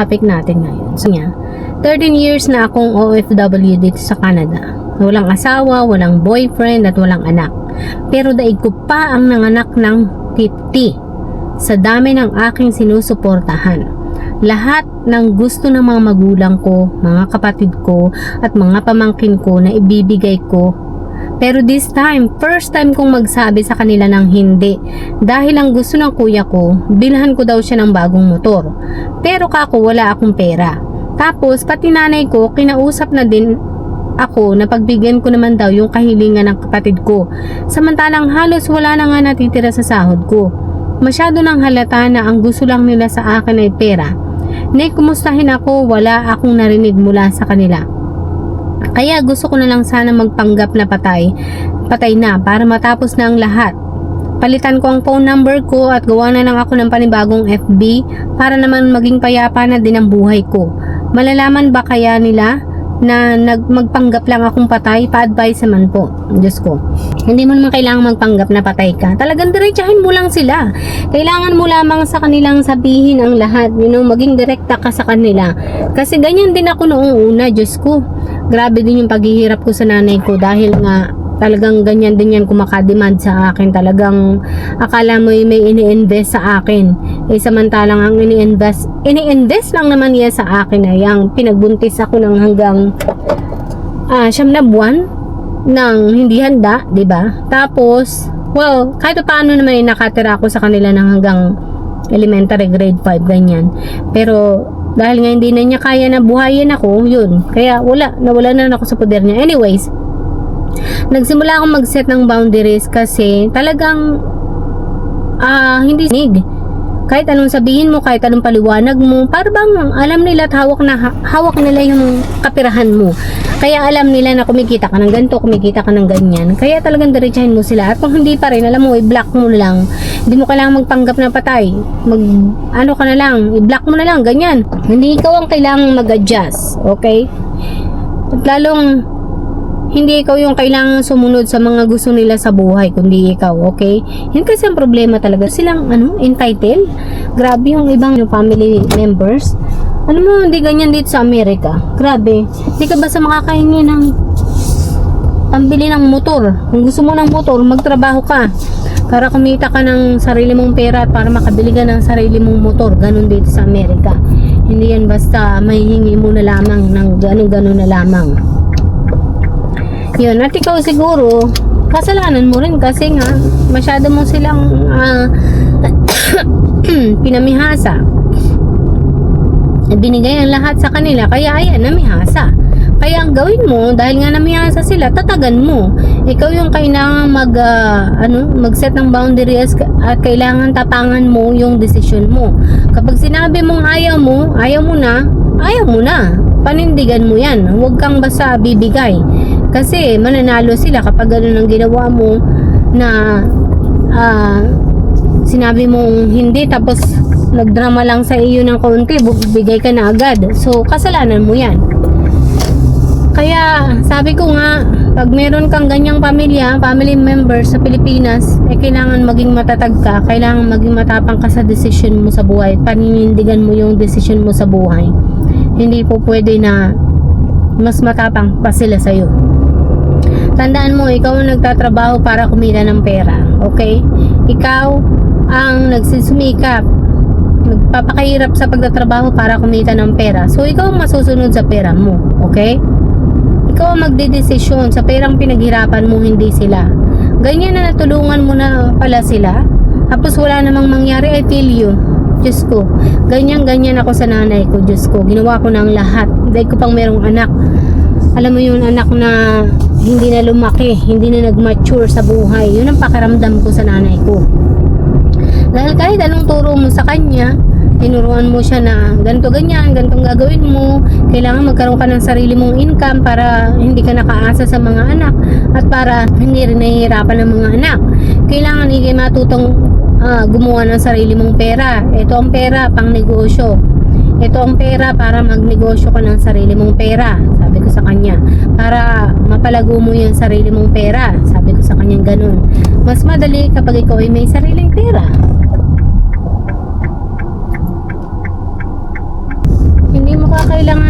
topic natin ngayon. So, 13 years na akong OFW dito sa Canada. Walang asawa, walang boyfriend, at walang anak. Pero daig ko pa ang nanganak ng 50 sa dami ng aking sinusuportahan. Lahat ng gusto ng mga magulang ko, mga kapatid ko, at mga pamangkin ko na ibibigay ko. Pero this time, first time kong magsabi sa kanila ng hindi. Dahil ang gusto ng kuya ko, bilhan ko daw siya ng bagong motor. Pero kako wala akong pera. Tapos pati nanay ko, kinausap na din ako na pagbigyan ko naman daw yung kahilingan ng kapatid ko. Samantalang halos wala na nga natitira sa sahod ko. Masyado nang halata na ang gusto lang nila sa akin ay pera. Kumustahin ako, wala akong narinig mula sa kanila. Kaya gusto ko na lang sana magpanggap na patay na para matapos na ang lahat. Palitan ko ang phone number ko at gawa na lang ako ng panibagong FB para naman maging payapa na din ang buhay ko. Malalaman ba kaya nila na magpanggap lang akong patay? Pa-advise naman po. Diyos ko. Hindi mo naman kailangan magpanggap na patay ka. Talagang diretsahin mo lang sila. Kailangan mo lamang sa kanilang sabihin ang lahat. Maging direkta ka sa kanila. Kasi ganyan din ako noong una. Diyos ko. Grabe din yung paghihirap ko sa nanay ko dahil nga talagang ganyan din yan kumakademand sa akin. Talagang akala mo may ini-invest sa akin. Samantalang ang ini-invest lang naman niya sa akin ay yung pinagbuntis ako ng hanggang 9 na buwan nang hindi handa, 'di ba? Tapos, well, kahit paano naman nakatira ako sa kanila ng hanggang elementary grade 5 ganyan. Pero dahil nga hindi na niya kaya na buhayin ako, yun. Kaya nawala na ako sa poder niya. Anyways, nagsimula akong mag-set ng boundaries kasi talagang hindi sinig. Kahit anong sabihin mo, kahit anong paliwanag mo, para bang alam nila at hawak nila yung kapirahan mo. Kaya alam nila na kumikita ka ng ganito, kumikita ka ng ganyan. Kaya talagang diretsahin mo sila. At kung hindi pa rin, alam mo, i-block mo lang. Hindi mo kailangan magpanggap na patay. Ka na lang, i-block mo na lang, ganyan. Hindi ikaw ang kailangang mag-adjust, okay? At lalong, hindi ikaw yung kailangan sumunod sa mga gusto nila sa buhay, kundi ikaw, okay? Yan kasi ang problema talaga. Silang, entitled. Grabe yung ibang family members. Alam mo, hindi ganyan dito sa Amerika. Grabe. Hindi ka basta makakahingi ng pambili ng motor. Kung gusto mo ng motor, magtrabaho ka. Para kumita ka ng sarili mong pera at para makabili ka ng sarili mong motor. Ganon dito sa Amerika. Hindi yan basta mahihingi mo na lamang ng gano'n na lamang. Yun, at ikaw siguro, kasalanan mo rin kasi nga, masyado mo silang pinamihasa. Binigay ang lahat sa kanila, kaya ayan, namihasa. Kaya ang gawin mo, dahil nga namihasa sila, tatagan mo. Ikaw yung kailangan mag-set ng boundaries at kailangan tapangan mo yung desisyon mo. Kapag sinabi mong ayaw mo na. Panindigan mo yan. Huwag kang basta bibigay. Kasi mananalo sila kapag gano'n ang ginawa mo na sinabi mong hindi tapos nagdrama lang sa iyo ng kaunti, bigay ka na agad. So, kasalanan mo yan. Kaya, sabi ko nga, pag meron kang ganyang family members sa Pilipinas, kailangan maging matatag ka, kailangan maging matapang ka sa decision mo sa buhay, paninindigan mo yung decision mo sa buhay. Hindi po pwede na mas matapang pa sila sa'yo. Tandaan mo, ikaw ang nagtatrabaho para kumita ng pera, okay? Ikaw ang nagsusumikap, nagpapakahirap sa pagtatrabaho para kumita ng pera. So, ikaw ang masusunod sa pera mo, okay? Ikaw ang magdedesisyon sa perang pinaghirapan mo, hindi sila. Ganyan na natulungan mo na pala sila, tapos wala namang mangyari, I feel you. Diyos ko, ganyan ako sa nanay ko, Diyos ko. Ginawa ko ng lahat. Dahil ko pang merong anak. Alam mo yun, anak na hindi na lumaki, hindi na nag-mature sa buhay. Yun ang pakiramdam ko sa nanay ko. Dahil kahit anong turo mo sa kanya, tinuruan mo siya na ganito ganyan, ganitong gagawin mo. Kailangan magkaroon ka ng sarili mong income para hindi ka nakaasa sa mga anak at para hindi rin nahihirapan ng mga anak. Kailangan hindi matutong gumawa ng sarili mong pera. Ito ang pera pang negosyo. Ito ang pera para magnegosyo ka ng sarili mong pera. Sabi ko sa kanya, para mapalago mo yung sarili mong pera. Sabi ko sa kanya ganun. Mas madali kapag ikaw ay may sariling pera. kailangan